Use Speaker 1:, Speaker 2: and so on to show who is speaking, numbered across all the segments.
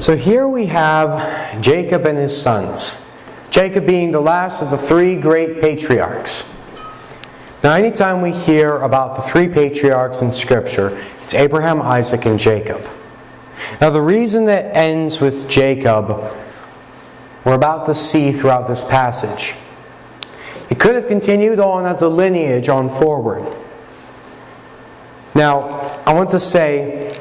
Speaker 1: So here we have Jacob and his sons. Jacob being the last of the three great patriarchs. Now, anytime we hear about the three patriarchs in Scripture, it's Abraham, Isaac, and Jacob. Now, the reason that ends with Jacob, we're about to see throughout this passage. It could have continued on as a lineage on forward. Now, I want to say,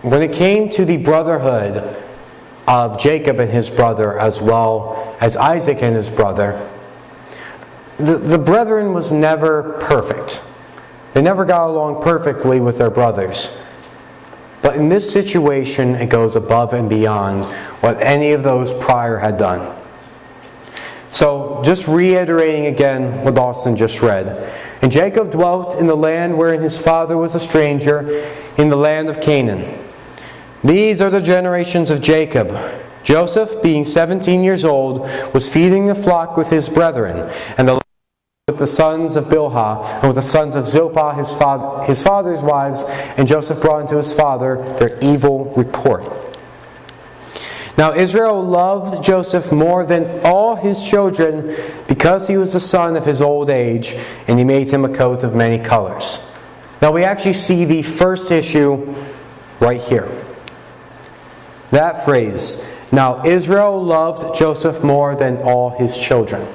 Speaker 1: when it came to the brotherhood of Jacob and his brother, as well as Isaac and his brother, the brethren was never perfect. They never got along perfectly with their brothers. But in this situation, it goes above and beyond what any of those prior had done. So, just reiterating again what Austin just read. And Jacob dwelt in the land wherein his father was a stranger, in the land of Canaan. These are the generations of Jacob. Joseph, being 17 years old, was feeding the flock with his brethren, and with the sons of Bilhah, and with the sons of Zilpah, his father's wives, and Joseph brought unto his father their evil report. Now Israel loved Joseph more than all his children, because he was the son of his old age, and he made him a coat of many colors. Now we actually see the first issue right here. That phrase, now Israel loved Joseph more than all his children.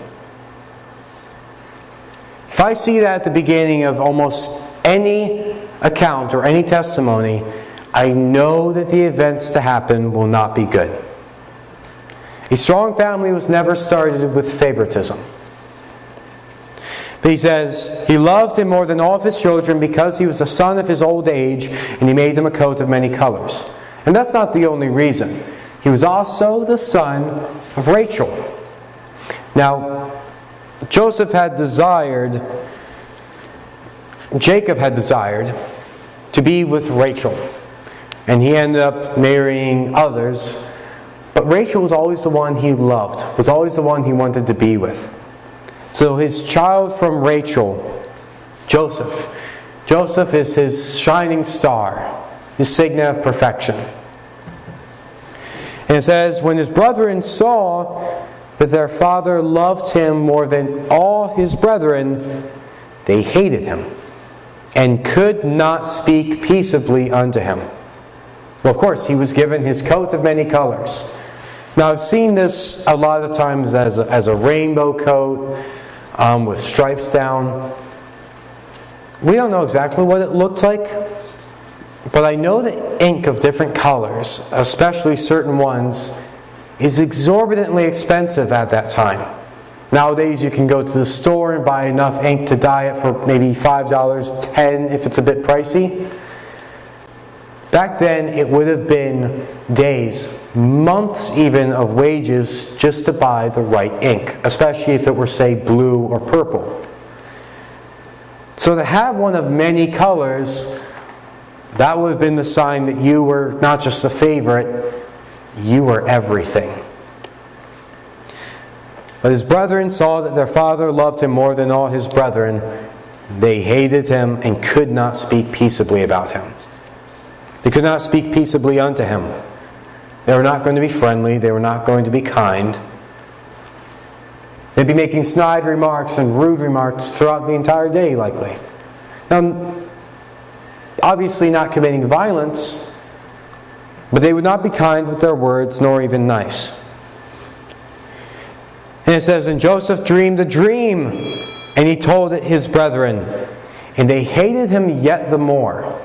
Speaker 1: If I see that at the beginning of almost any account or any testimony, I know that the events to happen will not be good. A strong family was never started with favoritism. But he says, he loved him more than all of his children because he was the son of his old age, and he made him a coat of many colors. And that's not the only reason. He was also the son of Rachel. Now, Jacob had desired to be with Rachel. And he ended up marrying others. But Rachel was always the one he loved, was always the one he wanted to be with. So his child from Rachel, Joseph. Joseph is his shining star, his signet of perfection. And it says, when his brethren saw that their father loved him more than all his brethren, they hated him, and could not speak peaceably unto him. Well, of course, he was given his coat of many colors. Now, I've seen this a lot of times as a rainbow coat with stripes down. We don't know exactly what it looked like, but I know that ink of different colors, especially certain ones, is exorbitantly expensive at that time. Nowadays you can go to the store and buy enough ink to dye it for maybe $5, $10 if it's a bit pricey. Back then it would have been days, months even of wages just to buy the right ink, especially if it were, say, blue or purple. So to have one of many colors, that would have been the sign that you were not just a favorite, you were everything. But his brethren saw that their father loved him more than all his brethren. They hated him and could not speak peaceably about him. They could not speak peaceably unto him. They were not going to be friendly. They were not going to be kind. They'd be making snide remarks and rude remarks throughout the entire day, likely. Now, obviously not committing violence, but they would not be kind with their words, nor even nice. And it says, and Joseph dreamed a dream, and he told it his brethren, and they hated him yet the more.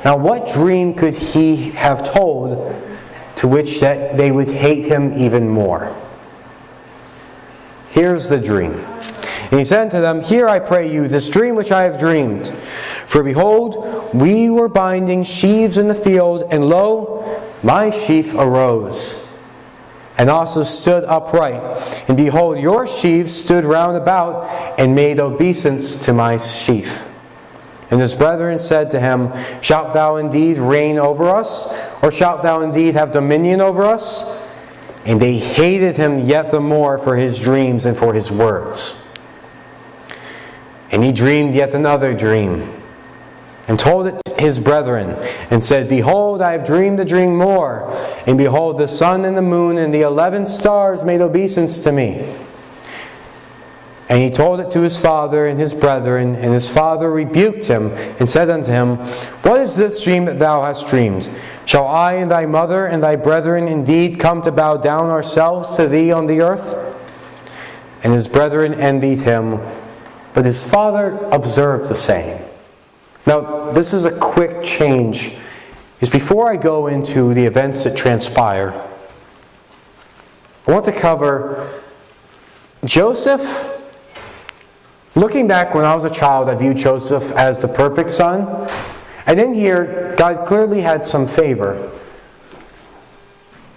Speaker 1: Now, what dream could he have told to which that they would hate him even more? Here's the dream. And he said to them, hear, I pray you, this dream which I have dreamed. For behold, we were binding sheaves in the field, and lo, my sheaf arose, and also stood upright. And behold, your sheaves stood round about, and made obeisance to my sheaf. And his brethren said to him, shalt thou indeed reign over us? Or shalt thou indeed have dominion over us? And they hated him yet the more for his dreams and for his words. And he dreamed yet another dream. and told it to his brethren, and said, Behold, I have dreamed a dream more, and behold, the sun and the moon and the 11 stars made obeisance to me. And he told it to his father and his brethren, and his father rebuked him, and said unto him, What is this dream that thou hast dreamed? Shall I and thy mother and thy brethren indeed come to bow down ourselves to thee on the earth? And his brethren envied him, but his father observed the same. Now, this is a quick change. Before I go into the events that transpire, I want to cover Joseph. Looking back when I was a child, I viewed Joseph as the perfect son. And then here, God clearly had some favor.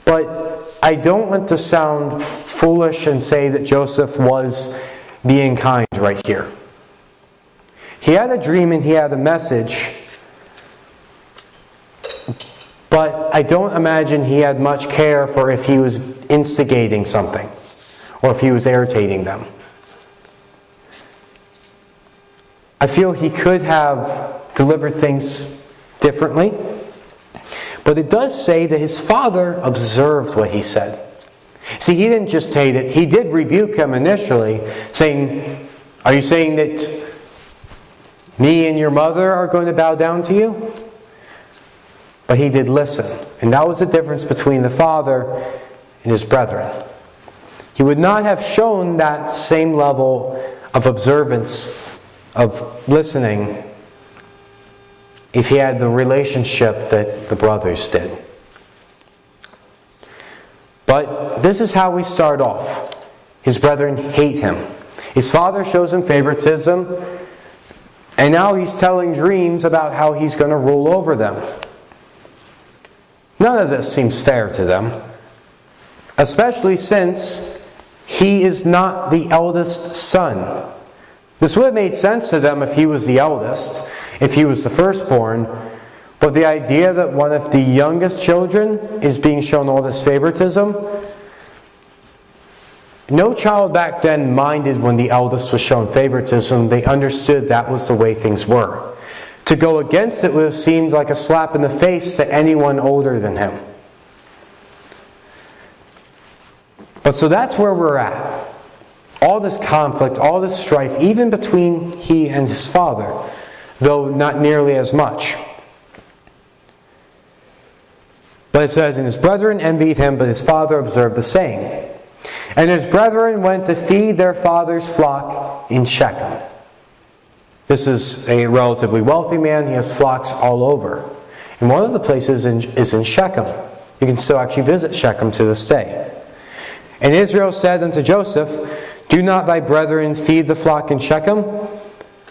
Speaker 1: But I don't want to sound foolish and say that Joseph was being kind right here. He had a dream and he had a message, but I don't imagine he had much care for if he was instigating something or if he was irritating them. I feel he could have delivered things differently, but it does say that his father observed what he said. See, he didn't just hate it. He did rebuke him initially, saying, Are you saying that me and your mother are going to bow down to you? But he did listen. And that was the difference between the father and his brethren. He would not have shown that same level of observance, of listening, if he had the relationship that the brothers did. But this is how we start off. His brethren hate him. His father shows him favoritism, and now he's telling dreams about how he's going to rule over them. None of this seems fair to them, especially since he is not the eldest son. This would have made sense to them if he was the eldest, if he was the firstborn, but the idea that one of the youngest children is being shown all this favoritism, no child back then minded when the eldest was shown favoritism. They understood that was the way things were. To go against it would have seemed like a slap in the face to anyone older than him. But so that's where we're at. All this conflict, all this strife, even between he and his father, though not nearly as much. But it says, And his brethren envied him, but his father observed the same. And his brethren went to feed their father's flock in Shechem. This is a relatively wealthy man. He has flocks all over. And one of the places is in Shechem. You can still actually visit Shechem to this day. And Israel said unto Joseph, Do not thy brethren feed the flock in Shechem?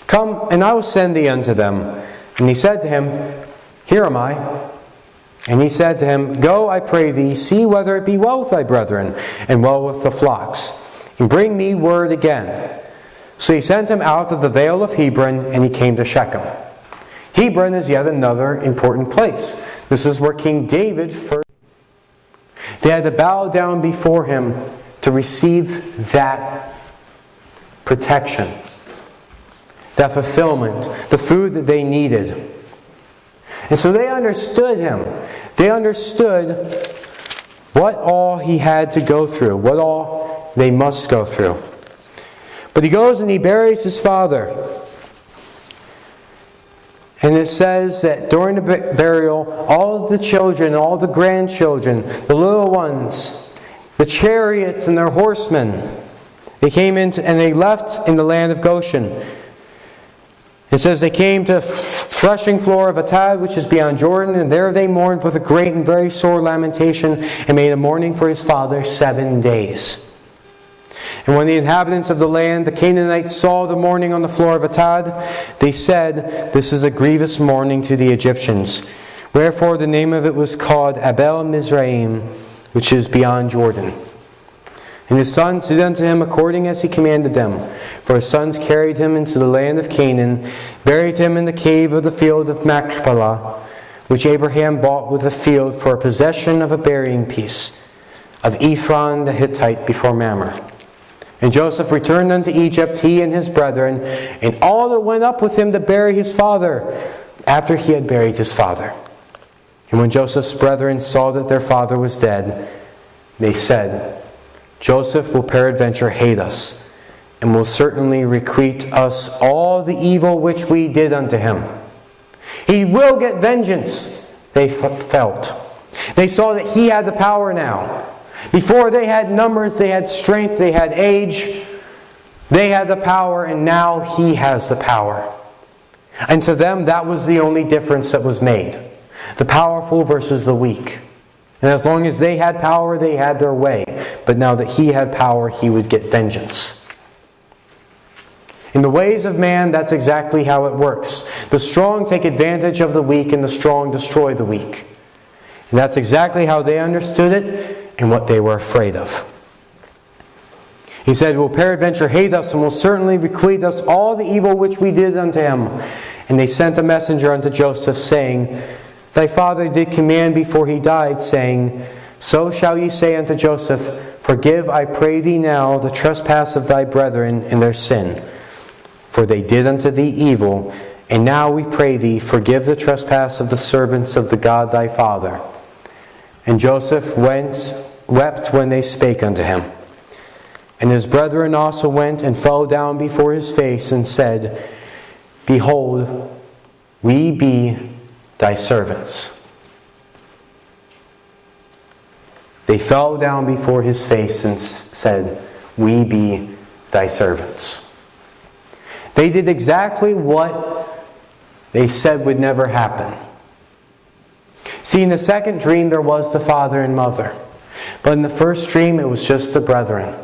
Speaker 1: Come, and I will send thee unto them. And he said to him, Here am I. And he said to him, Go, I pray thee, see whether it be well with thy brethren, and well with the flocks, and bring me word again. So he sent him out of the vale of Hebron, and he came to Shechem. Hebron is yet another important place. This is where King David first. They had to bow down before him to receive that protection, that fulfillment, the food that they needed. And so they understood him. They understood what all he had to go through, what all they must go through. But he goes and he buries his father. And it says that during the burial, all of the children, all the grandchildren, the little ones, the chariots and their horsemen, they came into and they left in the land of Goshen. It says they came to threshing floor of Atad, which is beyond Jordan, and there they mourned with a great and very sore lamentation, and made a mourning for his father 7 days. And when the inhabitants of the land, the Canaanites, saw the mourning on the floor of Atad, they said, This is a grievous mourning to the Egyptians. Wherefore the name of it was called Abel Mizraim, which is beyond Jordan. And his sons did unto him according as he commanded them. For his sons carried him into the land of Canaan, buried him in the cave of the field of Machpelah, which Abraham bought with a field for a possession of a burying place of Ephron the Hittite before Mamre. And Joseph returned unto Egypt, he and his brethren, and all that went up with him to bury his father, after he had buried his father. And when Joseph's brethren saw that their father was dead, they said, Joseph will peradventure hate us, and will certainly requite us all the evil which we did unto him. He will get vengeance, they felt. They saw that he had the power now. Before they had numbers, they had strength, they had age. They had the power, and now he has the power. And to them, that was the only difference that was made. The powerful versus the weak. And as long as they had power, they had their way. But now that he had power, he would get vengeance. In the ways of man, that's exactly how it works. The strong take advantage of the weak, and the strong destroy the weak. And that's exactly how they understood it and what they were afraid of. He said, will peradventure hate us, and will certainly requite us all the evil which we did unto him. And they sent a messenger unto Joseph, saying, Thy father did command before he died, saying, So shall ye say unto Joseph, Forgive, I pray thee now, the trespass of thy brethren and their sin. For they did unto thee evil, and now we pray thee, forgive the trespass of the servants of the God thy father. And Joseph wept when they spake unto him. And his brethren also went and fell down before his face, and said, Behold, we be thy servants. They fell down before his face and said, We be thy servants. They did exactly what they said would never happen. See, in the second dream there was the father and mother. But in the first dream it was just the brethren.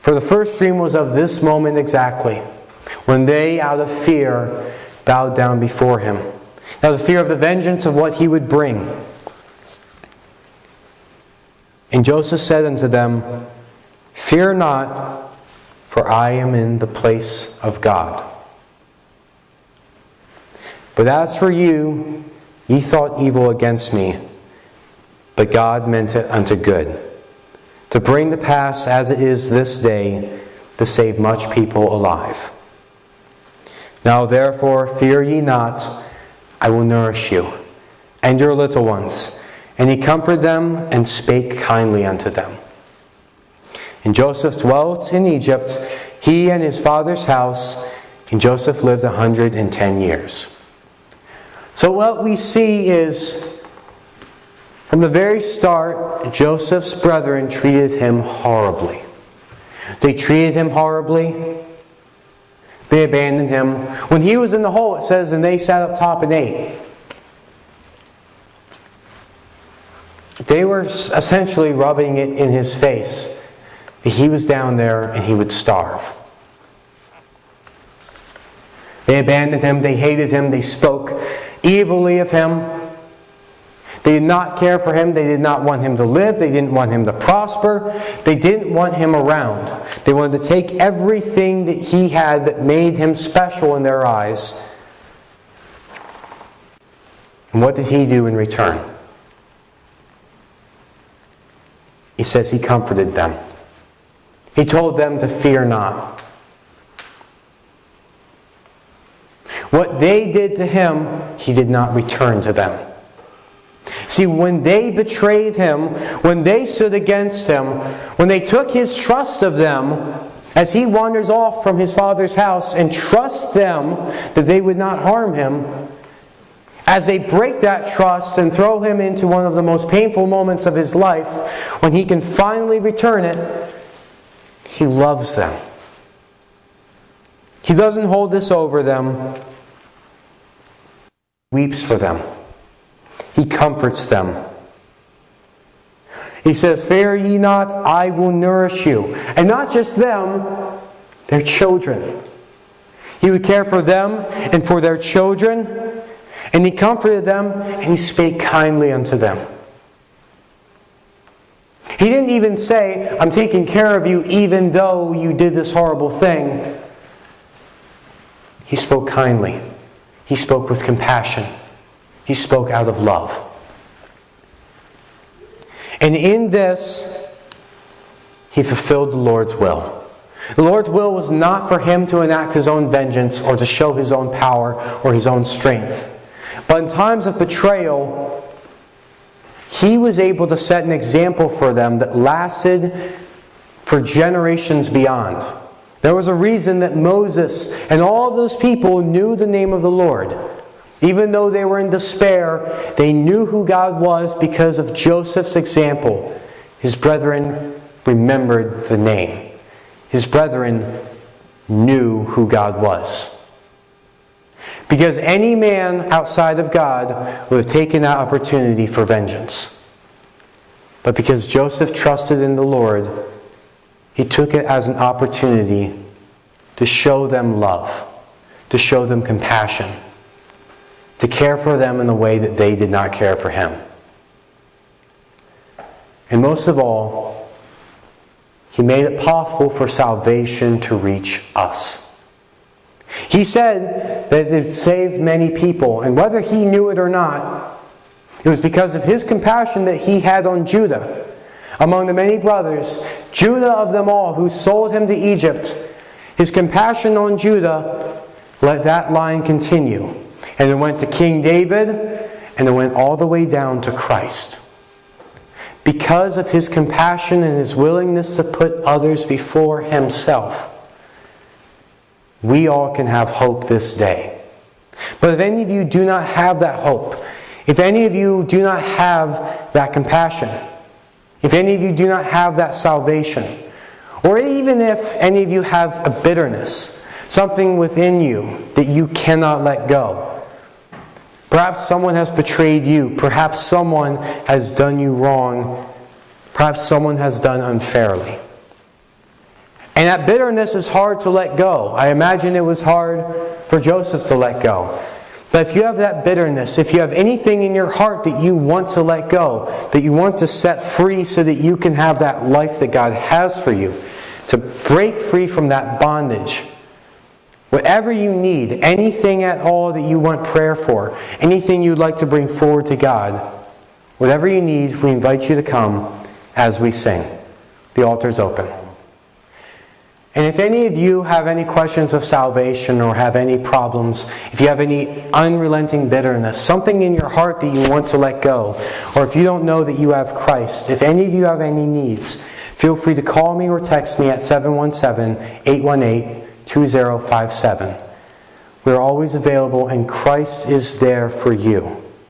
Speaker 1: For the first dream was of this moment exactly, when they, out of fear, bowed down before him. Now the fear of the vengeance of what he would bring. And Joseph said unto them, Fear not, for I am in the place of God. But as for you, ye thought evil against me, but God meant it unto good, to bring to pass as it is this day, to save much people alive. Now therefore fear ye not, I will nourish you, and your little ones. And he comforted them, and spake kindly unto them. And Joseph dwelt in Egypt, he and his father's house, and Joseph lived 110 years. So what we see is, from the very start, Joseph's brethren treated him horribly. They treated him horribly. They abandoned him. When he was in the hole, it says, and they sat up top and ate. They were essentially rubbing it in his face that he was down there and he would starve. They abandoned him, they hated him, they spoke evilly of him. They did not care for him, they did not want him to live, they didn't want him to prosper, they didn't want him around. They wanted to take everything that he had that made him special in their eyes. And what did he do in return? He says he comforted them. He told them to fear not. What they did to him, he did not return to them. See, when they betrayed him, when they stood against him, when they took his trust of them, as he wanders off from his father's house and trusts them that they would not harm him, as they break that trust and throw him into one of the most painful moments of his life, when he can finally return it, he loves them. He doesn't hold this over them. He weeps for them. He comforts them. He says, Fear ye not, I will nourish you. And not just them, their children. He would care for them and for their children. And he comforted them, and he spake kindly unto them. He didn't even say, I'm taking care of you even though you did this horrible thing. He spoke kindly. He spoke with compassion. He spoke out of love. And in this, he fulfilled the Lord's will. The Lord's will was not for him to enact his own vengeance or to show his own power or his own strength. But in times of betrayal, he was able to set an example for them that lasted for generations beyond. There was a reason that Moses and all of those people knew the name of the Lord. Even though they were in despair, they knew who God was because of Joseph's example. His brethren remembered the name. His brethren knew who God was. Because any man outside of God would have taken that opportunity for vengeance. But because Joseph trusted in the Lord, he took it as an opportunity to show them love, to show them compassion, to care for them in the way that they did not care for him. And most of all, he made it possible for salvation to reach us. He said that it saved many people, and whether he knew it or not, it was because of his compassion that he had on Judah. Among the many brothers, Judah of them all who sold him to Egypt, his compassion on Judah let that line continue. And it went to King David, and it went all the way down to Christ. Because of his compassion and his willingness to put others before himself, we all can have hope this day. But if any of you do not have that hope, if any of you do not have that compassion, if any of you do not have that salvation, or even if any of you have a bitterness, something within you that you cannot let go, perhaps someone has betrayed you, perhaps someone has done you wrong, perhaps someone has done unfairly. And that bitterness is hard to let go. I imagine it was hard for Joseph to let go. But if you have that bitterness, if you have anything in your heart that you want to let go, that you want to set free so that you can have that life that God has for you, to break free from that bondage, whatever you need, anything at all that you want prayer for, anything you'd like to bring forward to God, whatever you need, we invite you to come as we sing. The altar's open. And if any of you have any questions of salvation or have any problems, if you have any unrelenting bitterness, something in your heart that you want to let go, or if you don't know that you have Christ, if any of you have any needs, feel free to call me or text me at 717-818-2057. We're always available and Christ is there for you.